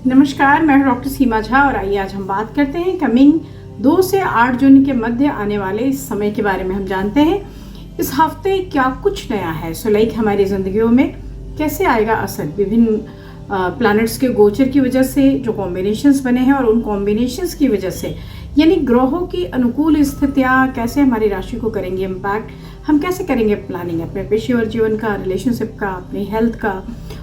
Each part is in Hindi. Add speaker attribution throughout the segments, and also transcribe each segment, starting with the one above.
Speaker 1: नमस्कार, मैं हूं डॉक्टर सीमा झा और आइए आज हम बात करते हैं कमिंग 2 से 8 जून के मध्य आने वाले इस समय के बारे में। हम जानते हैं इस हफ्ते क्या कुछ नया है। हमारी जिंदगियों में कैसे आएगा असर विभिन्न प्लैनेट्स के गोचर की वजह से जो कॉम्बिनेशंस बने हैं और उन कॉम्बिनेशंस की वजह से यानी ग्रहों की अनुकूल स्थितियाँ कैसे हमारी राशि को करेंगे इम्पैक्ट। हम कैसे करेंगे प्लानिंग अपने पेशेवर जीवन का, रिलेशनशिप का, अपनी हेल्थ का,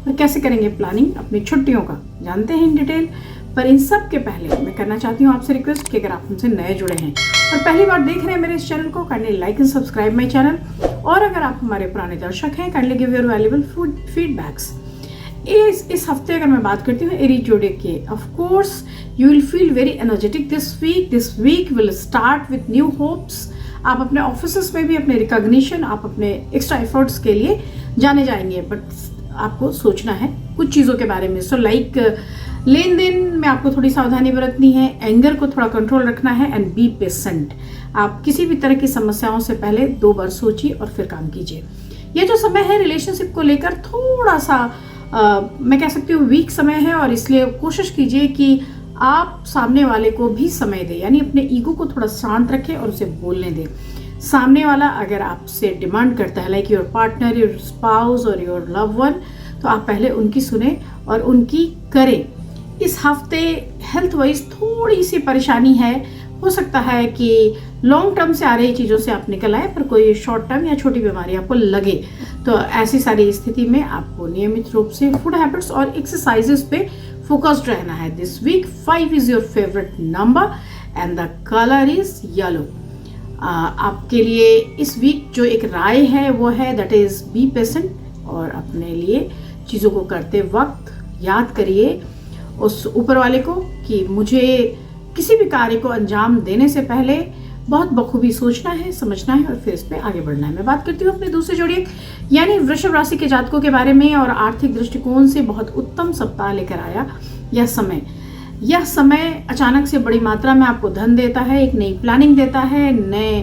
Speaker 1: और कैसे करेंगे प्लानिंग अपनी छुट्टियों का, जानते हैं इन डिटेल। पर इन सब के पहले मैं करना चाहती हूँ आपसे रिक्वेस्ट कि अगर आप हमसे नए जुड़े हैं और पहली बार देख रहे हैं मेरे इस चैनल को, kindly like and subscribe my channel. और अगर आप हमारे पुराने दर्शक हैं, kindly give your valuable feedbacks. इस हफ्ते अगर मैं बात करती हूँ एरीज जोडिक के, of course you will feel very energetic this week will start with new hopes. आप अपने ऑफिस में भी अपने रिकॉग्निशन, आप अपने एक्स्ट्रा एफर्ट्स के लिए जाने जाएंगे, बट आपको सोचना है कुछ चीज़ों के बारे में। लेन देन में आपको थोड़ी सावधानी बरतनी है, एंगर को थोड़ा कंट्रोल रखना है एंड बी पेशेंट। आप किसी भी तरह की समस्याओं से पहले 2 बार सोचिए और फिर काम कीजिए। ये जो समय है रिलेशनशिप को लेकर थोड़ा सा मैं कह सकती हूँ वीक समय है, और इसलिए कोशिश कीजिए कि आप सामने वाले को भी समय दें, यानी अपने ईगो को थोड़ा शांत रखें और उसे बोलने दें। सामने वाला अगर आपसे डिमांड करता है like your partner, your spouse और योर लव वन, तो आप पहले उनकी सुने और उनकी करें। इस हफ्ते हेल्थ वाइज थोड़ी सी परेशानी है, हो सकता है कि लॉन्ग टर्म से आ रही चीज़ों से आप निकल आए, पर कोई शॉर्ट टर्म या छोटी बीमारी आपको लगे, तो ऐसी सारी स्थिति में आपको नियमित रूप से फूड हैबिट्स और एक्सरसाइजेस पे फोकस्ड रहना है। This week 5 is your favourite number and the colour is yellow. आपके लिए इस वीक जो एक राय है वो है दैट इज बी पेशेंट, और अपने लिए चीज़ों को करते वक्त याद करिए उस ऊपर वाले को कि मुझे किसी भी कार्य को अंजाम देने से पहले बहुत बखूबी सोचना है, समझना है और फिर इस पर आगे बढ़ना है। मैं बात करती हूँ अपने दूसरे जोड़िए यानी वृषभ राशि के जातकों के बारे में, और आर्थिक दृष्टिकोण से बहुत उत्तम सप्ताह लेकर आया यह समय अचानक से बड़ी मात्रा में आपको धन देता है, एक नई प्लानिंग देता है, नए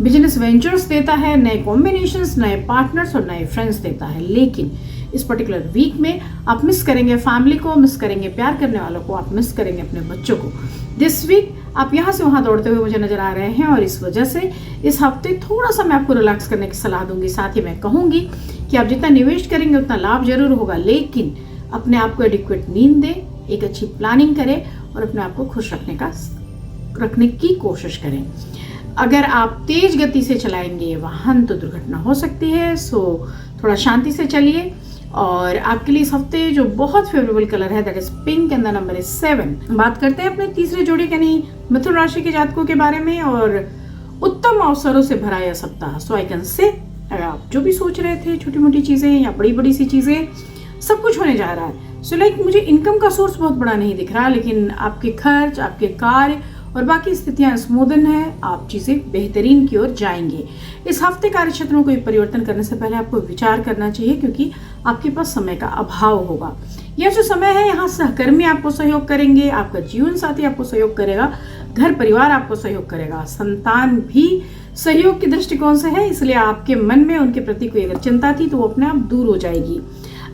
Speaker 1: बिजनेस वेंचर्स देता है, नए कॉम्बिनेशंस, नए पार्टनर्स और नए फ्रेंड्स देता है। लेकिन इस पर्टिकुलर वीक में आप मिस करेंगे फैमिली को, मिस करेंगे प्यार करने वालों को, आप मिस करेंगे अपने बच्चों को। दिस वीक आप यहाँ से वहाँ दौड़ते हुए मुझे नजर आ रहे हैं, और इस वजह से इस हफ्ते थोड़ा सा मैं आपको रिलैक्स करने की सलाह दूंगी। साथ ही मैं कहूँगी कि आप जितना निवेश करेंगे उतना लाभ जरूर होगा, लेकिन अपने आप को एडिक्वेट नींद दें, एक अच्छी प्लानिंग करें और अपने आप को खुश रखने की कोशिश करें। अगर आप तेज गति से चलाएंगे वाहन तो दुर्घटना हो सकती है, सो थोड़ा शांति से चलिए। और आपके लिए इस हफ्ते जो बहुत फेवरेबल कलर है that is pink and the number is 7। बात करते हैं अपने तीसरे जोड़ी यानी मिथुन राशि के जातकों के बारे में, और उत्तम अवसरों से भरा यह सप्ताह। सो आई कैन से अगर आप जो भी सोच रहे थे, छोटी मोटी चीजें या बड़ी बड़ी सी चीजें, सब कुछ होने जा रहा है। मुझे इनकम का सोर्स बहुत बड़ा नहीं दिख रहा, लेकिन आपके खर्च, आपके कार्य और बाकी स्थितियां स्मूदन है, आप चीजें बेहतरीन की ओर जाएंगे। इस हफ्ते कार्य क्षेत्र में कोई परिवर्तन करने से पहले आपको विचार करना चाहिए, क्योंकि आपके पास समय का अभाव होगा। यह जो समय है यहाँ सहकर्मी आपको सहयोग करेंगे, आपका जीवन साथी आपको सहयोग करेगा, घर परिवार आपको सहयोग करेगा, संतान भी सहयोग के दृष्टिकोण से है, इसलिए आपके मन में उनके प्रति कोई अगर चिंता थी तो वो अपने आप दूर हो जाएगी।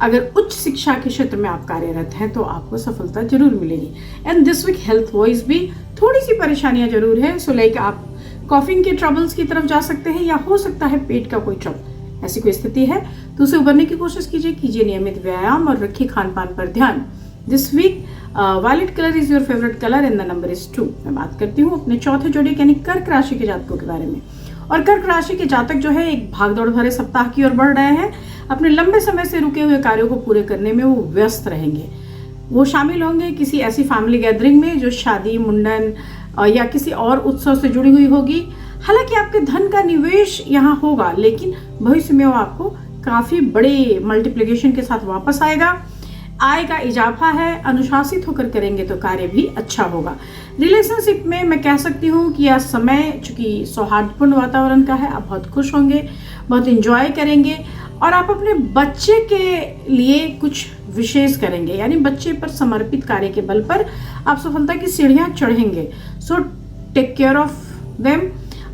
Speaker 1: अगर उच्च शिक्षा के क्षेत्र में आप कार्यरत हैं तो आपको सफलता जरूर मिलेगी। And this week health wise भी थोड़ी सी परेशानियां जरूर है। आप कॉफिंग के ट्रबल्स की तरफ जा सकते हैं, या हो सकता है पेट का कोई ट्रबल, ऐसी कोई स्थिति है तो उसे उभरने की कोशिश कीजिए नियमित व्यायाम और रखिए खान पान पर ध्यान। This week violet colour is your favourite colour and the number is 2। मैं बात करती हूँ अपने चौथे जोड़ी यानी कर्क राशि के जातकों के बारे में, और कर्क राशि के जातक जो है एक भागदौड़ भरे सप्ताह की ओर बढ़ रहे हैं। अपने लंबे समय से रुके हुए कार्यों को पूरे करने में वो व्यस्त रहेंगे। वो शामिल होंगे किसी ऐसी फैमिली गैदरिंग में जो शादी, मुंडन या किसी और उत्सव से जुड़ी हुई होगी। हालांकि आपके धन का निवेश यहाँ होगा, लेकिन भविष्य में वो आपको काफी बड़े मल्टीप्लिकेशन के साथ वापस आएगा। आय का इजाफा है, अनुशासित होकर करेंगे तो कार्य भी अच्छा होगा। रिलेशनशिप में मैं कह सकती हूँ कि यह समय चूंकि सौहार्दपूर्ण वातावरण का है, आप बहुत खुश होंगे, बहुत इंजॉय करेंगे, और आप अपने बच्चे के लिए कुछ विशेष करेंगे, यानी बच्चे पर समर्पित कार्य के बल पर आप सफलता की सीढ़ियां चढ़ेंगे। So take care of them.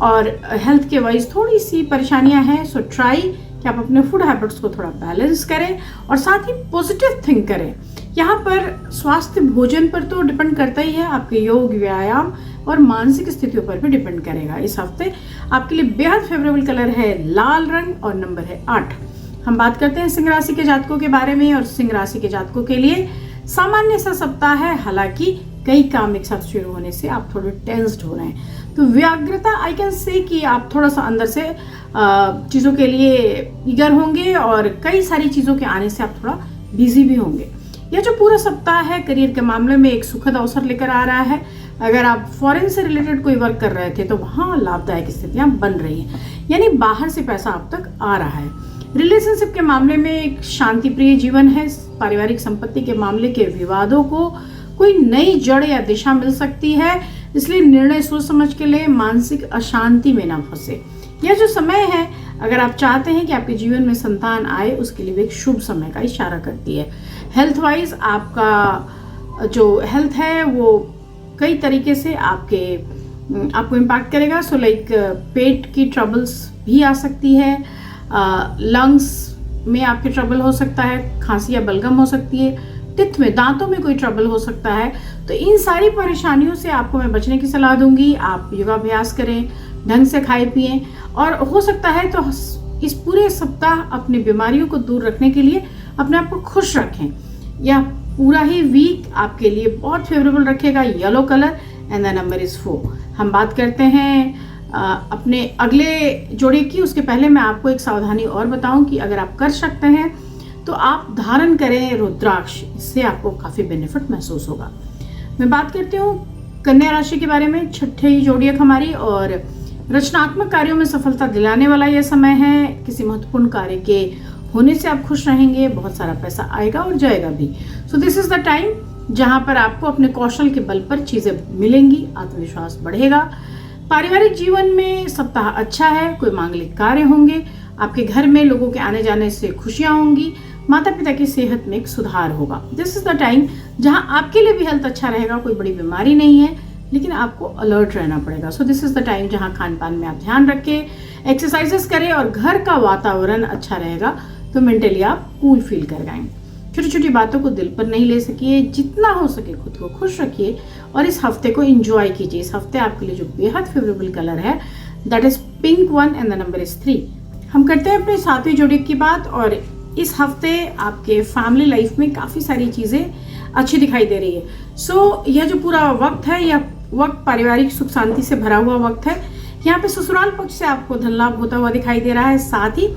Speaker 1: और हेल्थ के वाइज थोड़ी सी परेशानियां हैं, सो ट्राई कि आप अपने फूड हैबिट्स को थोड़ा बैलेंस करें और साथ ही पॉजिटिव थिंक करें यहाँ पर स्वास्थ्य भोजन पर तो डिपेंड करता ही है, आपके योग, व्यायाम और मानसिक स्थितियों पर भी डिपेंड करेगा। इस हफ्ते आपके लिए बेहद फेवरेबल कलर है लाल रंग और नंबर है 8। हम बात करते हैं सिंह राशि के जातकों के बारे में, और सिंह राशि के जातकों के लिए सामान्य सा सप्ताह है। हालांकि कई काम एक साथ शुरू होने से आप थोड़े टेंस्ड हो रहे हैं, तो व्याग्रता आई कैन से कि आप थोड़ा सा अंदर से चीज़ों के लिए ईगर होंगे, और कई सारी चीज़ों के आने से आप थोड़ा बिजी भी होंगे। यह जो पूरा सप्ताह है करियर के मामले में एक सुखद अवसर लेकर आ रहा है। अगर आप फॉरेन से रिलेटेड कोई वर्क कर रहे थे तो वहाँ लाभदायक स्थितियाँ बन रही हैं, यानी बाहर से पैसा आप तक आ रहा है। रिलेशनशिप के मामले में एक शांति प्रिय जीवन है। पारिवारिक संपत्ति के मामले के विवादों को कोई नई जड़ या दिशा मिल सकती है, इसलिए निर्णय सोच समझ के लिए मानसिक अशांति में ना फंसे। यह जो समय है, अगर आप चाहते हैं कि आपके जीवन में संतान आए, उसके लिए एक शुभ समय का इशारा करती है। हेल्थ वाइज आपका जो हेल्थ है वो कई तरीके से आपको इम्पैक्ट करेगा। सो लाइक पेट की ट्रबल्स भी आ सकती है, लंग्स में आपके ट्रबल हो सकता है, खांसी या बलगम हो सकती है, टिथ में, दांतों में कोई ट्रबल हो सकता है। तो इन सारी परेशानियों से आपको मैं बचने की सलाह दूंगी। आप योगाभ्यास करें, ढंग से खाए पिएं, और हो सकता है तो इस पूरे सप्ताह अपनी बीमारियों को दूर रखने के लिए अपने आप को खुश रखें। यह पूरा ही वीक आपके लिए बहुत फेवरेबल रखेगा। Yellow colour and the number is 4। हम बात करते हैं अपने अगले जोड़े की। उसके पहले मैं आपको एक सावधानी और बताऊं कि अगर आप कर सकते हैं तो आप धारण करें रुद्राक्ष, इससे आपको काफ़ी बेनिफिट महसूस होगा। मैं बात करती हूँ कन्या राशि के बारे में। छठी जोड़ियक हमारी, और रचनात्मक कार्यों में सफलता दिलाने वाला यह समय है। किसी महत्वपूर्ण कार्य के होने से आप खुश रहेंगे, बहुत सारा पैसा आएगा और जाएगा भी। So this is the time जहां पर आपको अपने कौशल के बल पर चीजें मिलेंगी, आत्मविश्वास बढ़ेगा। पारिवारिक जीवन में सप्ताह अच्छा है। कोई मांगलिक कार्य होंगे, आपके घर में लोगों के आने जाने से खुशियां होंगी, माता पिता की सेहत में एक सुधार होगा। दिस इज द टाइम जहां आपके लिए भी हेल्थ अच्छा रहेगा। कोई बड़ी बीमारी नहीं है, लेकिन आपको अलर्ट रहना पड़ेगा। So this is the time जहां खान पान में आप ध्यान रखें, एक्सरसाइजेस करें, और घर का वातावरण अच्छा रहेगा तो मेंटली आप कूल फील कर पाएंगे। छोटी छोटी बातों को दिल पर नहीं ले सकिए, जितना हो सके खुद को खुश रखिए और इस हफ्ते को एंजॉय कीजिए। इस हफ्ते आपके लिए जो बेहद फेवरेबल कलर है that is pink 1 and the number is 3। हम करते हैं अपने सातवीं जोड़ी की बात, और इस हफ्ते आपके फैमिली लाइफ में काफ़ी सारी चीज़ें अच्छी दिखाई दे रही है। सो यह जो पूरा वक्त है, यह वक्त पारिवारिक सुख शांति से भरा हुआ वक्त है। यहाँ पे ससुराल पक्ष से आपको धन लाभ होता हुआ दिखाई दे रहा है, साथ ही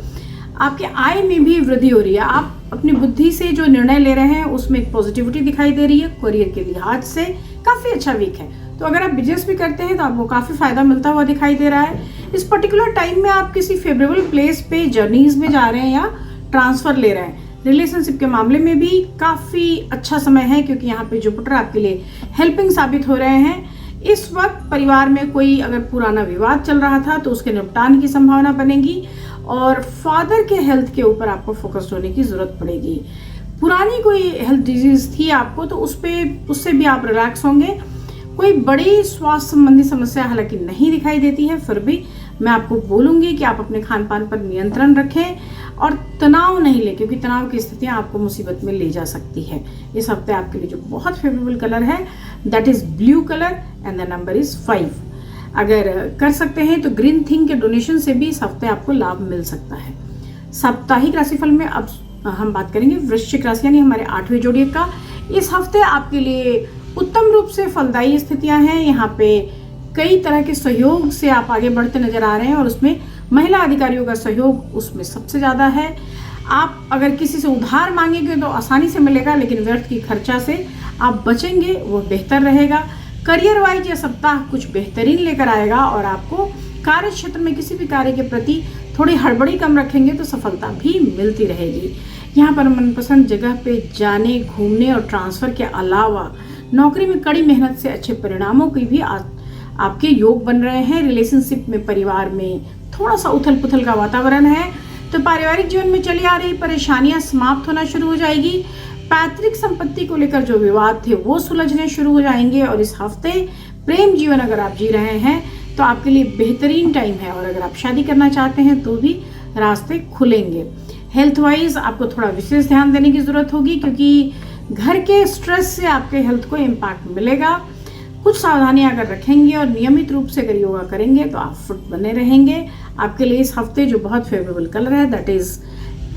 Speaker 1: आपके आय में भी वृद्धि हो रही है। आप अपनी बुद्धि से जो निर्णय ले रहे हैं उसमें एक पॉजिटिविटी दिखाई दे रही है। करियर के लिहाज से काफ़ी अच्छा वीक है। तो अगर आप बिजनेस भी करते हैं तो आपको काफ़ी फायदा मिलता हुआ दिखाई दे रहा है। इस पर्टिकुलर टाइम में आप किसी फेवरेबल प्लेस पे जर्नीज में जा रहे हैं या ट्रांसफर ले रहे हैं। रिलेशनशिप के मामले में भी काफ़ी अच्छा समय है, क्योंकि यहाँ पे जुपिटर आपके लिए हेल्पिंग साबित हो रहे हैं। इस वक्त परिवार में कोई अगर पुराना विवाद चल रहा था तो उसके निपटान की संभावना बनेगी, और फादर के हेल्थ के ऊपर आपको फोकस्ड होने की जरूरत पड़ेगी। पुरानी कोई हेल्थ डिजीज थी आपको तो उससे भी आप रिलैक्स होंगे। कोई बड़ी स्वास्थ्य संबंधी समस्या हालांकि नहीं दिखाई देती है, फिर भी मैं आपको बोलूंगी कि आप अपने खान पान पर नियंत्रण रखें और तनाव नहीं लें, क्योंकि तनाव की स्थितियां आपको मुसीबत में ले जा सकती है। इस हफ्ते आपके लिए जो बहुत फेवरेबल कलर है that is blue colour and the number is 5। अगर कर सकते हैं तो ग्रीन थिंग के डोनेशन से भी इस हफ्ते आपको लाभ मिल सकता है। साप्ताहिक राशिफल में अब हम बात करेंगे वृश्चिक राशि यानी हमारे 8वें जोड़ी का। इस हफ्ते आपके लिए उत्तम रूप से फलदायी स्थितियां हैं। यहाँ पे कई तरह के सहयोग से आप आगे बढ़ते नजर आ रहे हैं, और उसमें महिला अधिकारियों का सहयोग उसमें सबसे ज़्यादा है। आप अगर किसी से उधार मांगेंगे तो आसानी से मिलेगा, लेकिन व्यर्थ की खर्चा से आप बचेंगे, वो बेहतर रहेगा। करियर वाइज यह सप्ताह कुछ बेहतरीन लेकर आएगा, और आपको कार्य क्षेत्र में किसी भी कार्य के प्रति थोड़ी हड़बड़ी कम रखेंगे तो सफलता भी मिलती रहेगी। यहाँ पर मनपसंद जगह पे जाने, घूमने और ट्रांसफर के अलावा नौकरी में कड़ी मेहनत से अच्छे परिणामों की भी आपके योग बन रहे हैं। रिलेशनशिप में, परिवार में थोड़ा सा उथल पुथल का वातावरण है, तो पारिवारिक जीवन में चली आ रही परेशानियां समाप्त होना शुरू हो जाएगी। पैतृक संपत्ति को लेकर जो विवाद थे वो सुलझने शुरू हो जाएंगे, और इस हफ्ते प्रेम जीवन अगर आप जी रहे हैं तो आपके लिए बेहतरीन टाइम है, और अगर आप शादी करना चाहते हैं तो भी रास्ते खुलेंगे। हेल्थ वाइज आपको थोड़ा विशेष ध्यान देने की जरूरत होगी, क्योंकि घर के स्ट्रेस से आपके हेल्थ को इम्पैक्ट मिलेगा। कुछ सावधानियां अगर रखेंगे और नियमित रूप से अगर योगा करेंगे तो आप फिट बने रहेंगे। आपके लिए इस हफ्ते जो बहुत फेवरेबल कलर है that is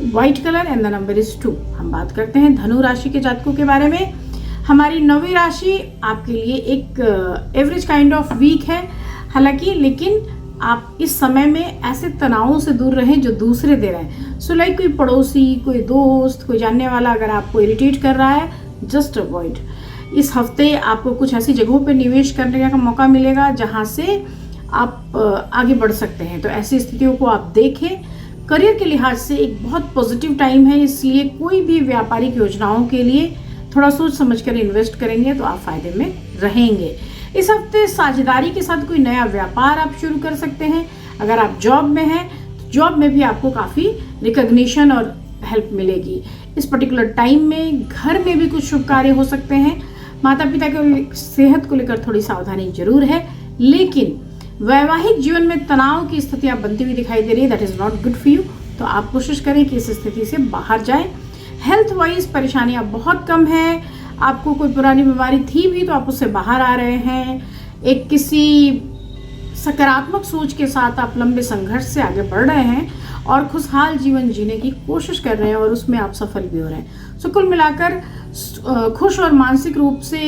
Speaker 1: white colour and the number is 2। हम बात करते हैं धनु राशि के जातकों के बारे में। हमारी 9वीं राशि आपके लिए एक एवरेज काइंड ऑफ वीक है हालांकि, लेकिन आप इस समय में ऐसे तनावों से दूर रहें जो दूसरे दे रहे हैं। सो लाइक कोई पड़ोसी, कोई दोस्त, कोई जानने वाला अगर आपको इरिटेट कर रहा है, जस्ट अवॉइड। इस हफ्ते आपको कुछ ऐसी जगहों पर निवेश करने का मौका मिलेगा जहां से आप आगे बढ़ सकते हैं, तो ऐसी स्थितियों को आप देखें। करियर के लिहाज से एक बहुत पॉजिटिव टाइम है, इसलिए कोई भी व्यापारिक योजनाओं के लिए थोड़ा सोच समझ कर इन्वेस्ट करेंगे तो आप फायदे में रहेंगे। इस हफ्ते साझेदारी के साथ कोई नया व्यापार आप शुरू कर सकते हैं। अगर आप जॉब में हैं तो जॉब में भी आपको काफ़ी रिकॉग्निशन और हेल्प मिलेगी। इस पर्टिकुलर टाइम में घर में भी कुछ शुभ कार्य हो सकते हैं। माता पिता की सेहत को लेकर थोड़ी सावधानी जरूर है, लेकिन वैवाहिक जीवन में तनाव की स्थितियां बनती हुई दिखाई दे रही है, that is not good for you. तो आप कोशिश करें कि इस स्थिति से बाहर जाएं। हेल्थ वाइज परेशानियां बहुत कम हैं। आपको कोई पुरानी बीमारी थी भी तो आप उससे बाहर आ रहे हैं। एक किसी सकारात्मक सोच के साथ आप लंबे संघर्ष से आगे बढ़ रहे हैं और खुशहाल जीवन जीने की कोशिश कर रहे हैं और उसमें आप सफल भी हो रहे हैं। सो कुल मिलाकर खुश और मानसिक रूप से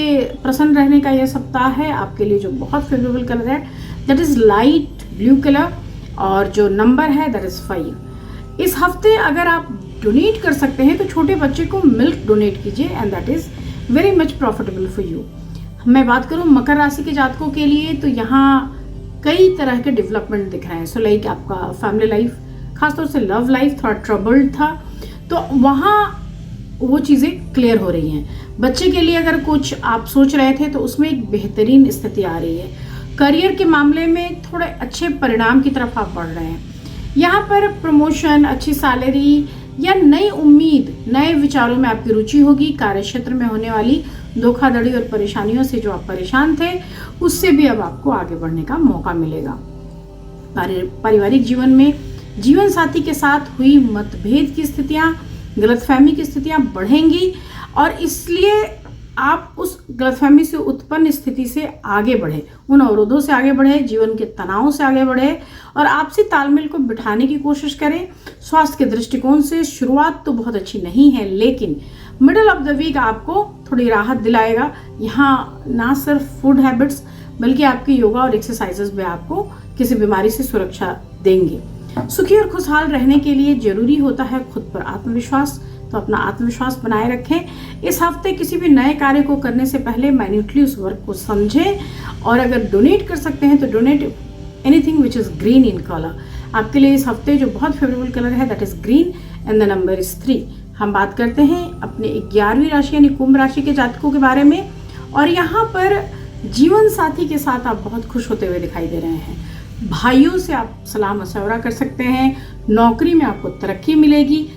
Speaker 1: प्रसन्न रहने का यह सप्ताह है आपके लिए। जो बहुत फेवरेबल कलर है that is light blue colour और जो नंबर है दैट इज 5। इस हफ्ते अगर आप डोनेट कर सकते हैं तो छोटे बच्चे को मिल्क डोनेट कीजिए and that is very much profitable for you. मैं बात करूं मकर राशि के जातकों के लिए तो यहाँ कई तरह के डेवलपमेंट दिख रहे हैं। सो लाइक आपका फैमिली लाइफ, खासतौर से लव लाइफ थोड़ा ट्रबल्ड था, तो वहाँ वो चीज़ें क्लियर हो रही हैं। बच्चे के लिए अगर कुछ आप सोच रहे थे तो उसमें एक बेहतरीन स्थिति आ रही है। करियर के मामले में थोड़े अच्छे परिणाम की तरफ आप बढ़ रहे हैं। यहाँ पर प्रमोशन, अच्छी सैलरी या नई उम्मीद, नए विचारों में आपकी रुचि होगी। कार्य क्षेत्र में होने वाली धोखाधड़ी और परेशानियों से जो आप परेशान थे उससे भी अब आपको आगे बढ़ने का मौका मिलेगा। पारिवारिक जीवन में जीवन साथी के साथ हुई मतभेद की स्थितियां, गलतफहमी की स्थितियां बढ़ेंगी और इसलिए आप उस गलतफहमी से उत्पन्न स्थिति से आगे बढ़े, उन अवरोधों से आगे बढ़े, जीवन के तनाव से आगे बढ़े और आपसी तालमेल को बिठाने की कोशिश करें। स्वास्थ्य के दृष्टिकोण से शुरुआत तो बहुत अच्छी नहीं है, लेकिन मिडल ऑफ द वीक आपको थोड़ी राहत दिलाएगा। यहाँ ना सिर्फ फूड हैबिट्स बल्कि आपकी योगा और एक्सरसाइजेस भी आपको किसी बीमारी से सुरक्षा देंगे। सुखी और खुशहाल रहने के लिए जरूरी होता है खुद पर आत्मविश्वास, तो अपना आत्मविश्वास बनाए रखें। इस हफ्ते किसी भी नए कार्य को करने से पहले माइन्यूटली उस वर्क को समझें और अगर डोनेट कर सकते हैं तो donate anything which is green in colour. आपके लिए इस हफ्ते जो बहुत फेवरेबल कलर है that is green and the number is 3। हम बात करते हैं अपने 11वीं राशि यानी कुंभ राशि के जातकों के बारे में और यहाँ पर जीवन साथी के साथ आप बहुत खुश होते हुए दिखाई दे रहे हैं। भाइयों से आप सलाह मशवरा कर सकते हैं। नौकरी में आपको तरक्की मिलेगी।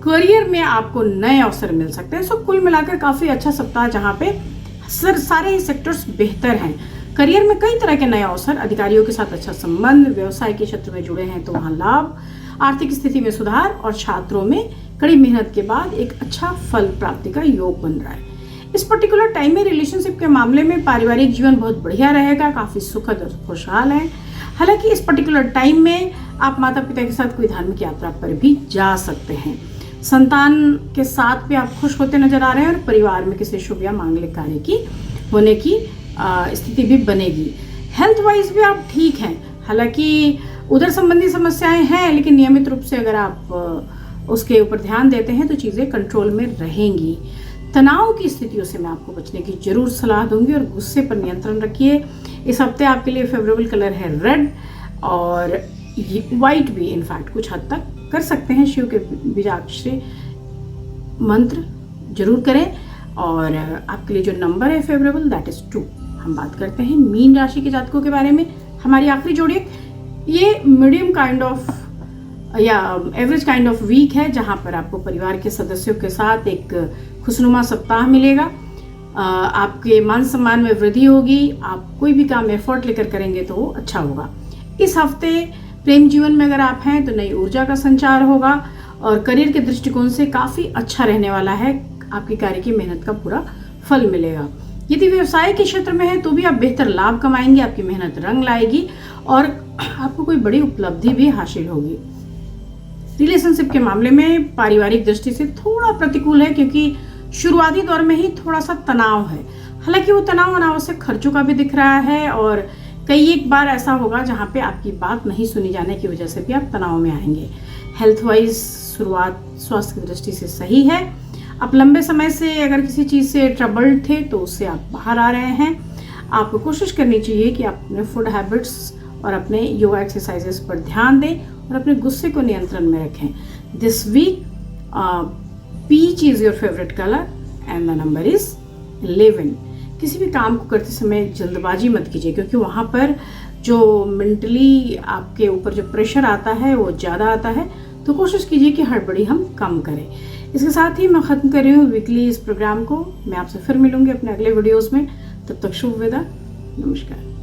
Speaker 1: करियर में आपको नए अवसर मिल सकते हैं। सो कुल मिलाकर काफ़ी अच्छा सप्ताह जहाँ पे सारे ही सेक्टर्स बेहतर हैं। करियर में कई तरह के नए अवसर, अधिकारियों के साथ अच्छा संबंध, व्यवसाय के क्षेत्र में जुड़े हैं तो वहाँ लाभ, आर्थिक स्थिति में सुधार और छात्रों में कड़ी मेहनत के बाद एक अच्छा फल प्राप्ति का योग बन रहा है। इस पर्टिकुलर टाइम में रिलेशनशिप के मामले में पारिवारिक जीवन बहुत बढ़िया रहेगा, काफ़ी सुखद और खुशहाल है। हालांकि इस पर्टिकुलर टाइम में आप माता पिता के साथ कोई धार्मिक यात्रा पर भी जा सकते हैं। संतान के साथ भी आप खुश होते नजर आ रहे हैं और परिवार में किसी शुभ या मांगलिक कार्य की होने की स्थिति भी बनेगी। हेल्थ वाइज भी आप ठीक हैं, हालांकि उधर संबंधी समस्याएं हैं, लेकिन नियमित रूप से अगर आप उसके ऊपर ध्यान देते हैं तो चीज़ें कंट्रोल में रहेंगी। तनाव की स्थितियों से मैं आपको बचने की जरूर सलाह दूंगी और गुस्से पर नियंत्रण रखिए। इस हफ्ते आपके लिए फेवरेबल कलर है रेड और वाइट भी इनफैक्ट कुछ हद तक कर सकते हैं। शिव के बीजाक्षरी मंत्र जरूर करें और आपके लिए जो नंबर है फेवरेबल दैट इज 2। हम बात करते हैं मीन राशि के जातकों के बारे में। हमारी आखिरी जोड़ी ये मीडियम काइंड ऑफ या एवरेज काइंड ऑफ वीक है जहां पर आपको परिवार के सदस्यों के साथ एक खुशनुमा सप्ताह मिलेगा। आपके मान सम्मान में वृद्धि होगी। आप कोई भी काम एफर्ट लेकर करेंगे तो वो अच्छा होगा। इस हफ्ते प्रेम जीवन में अगर आप हैं तो नई ऊर्जा का संचार होगा और करियर के दृष्टिकोण से काफ़ी अच्छा रहने वाला है। आपके कार्य की मेहनत का पूरा फल मिलेगा। यदि व्यवसाय के क्षेत्र में है तो भी आप बेहतर लाभ कमाएंगे, आपकी मेहनत रंग लाएगी और आपको कोई बड़ी उपलब्धि भी हासिल होगी। रिलेशनशिप के मामले में पारिवारिक दृष्टि से थोड़ा प्रतिकूल है, क्योंकि शुरुआती दौर में ही थोड़ा सा तनाव है। हालांकि वो तनाव अनावश्यक खर्चों का भी दिख रहा है और कई एक बार ऐसा होगा जहाँ पे आपकी बात नहीं सुनी जाने की वजह से भी आप तनाव में आएंगे। हेल्थ वाइज शुरुआत स्वास्थ्य की दृष्टि से सही है। आप लंबे समय से अगर किसी चीज़ से ट्रबल्ड थे तो उससे आप बाहर आ रहे हैं। आपको कोशिश करनी चाहिए कि आप अपने फूड हैबिट्स और अपने योगा एक्सरसाइजेस पर ध्यान दें और अपने गुस्से को नियंत्रण में रखें। This week peach is your favourite colour and the number is 11। किसी भी काम को करते समय जल्दबाजी मत कीजिए, क्योंकि वहाँ पर जो मेंटली आपके ऊपर जो प्रेशर आता है वो ज़्यादा आता है। तो कोशिश कीजिए कि हड़बड़ी हम कम करें। इसके साथ ही मैं ख़त्म कर रही हूँ वीकली इस प्रोग्राम को। मैं आपसे फिर मिलूंगी अपने अगले वीडियोज़ में। तब तक शुभ विदा, नमस्कार।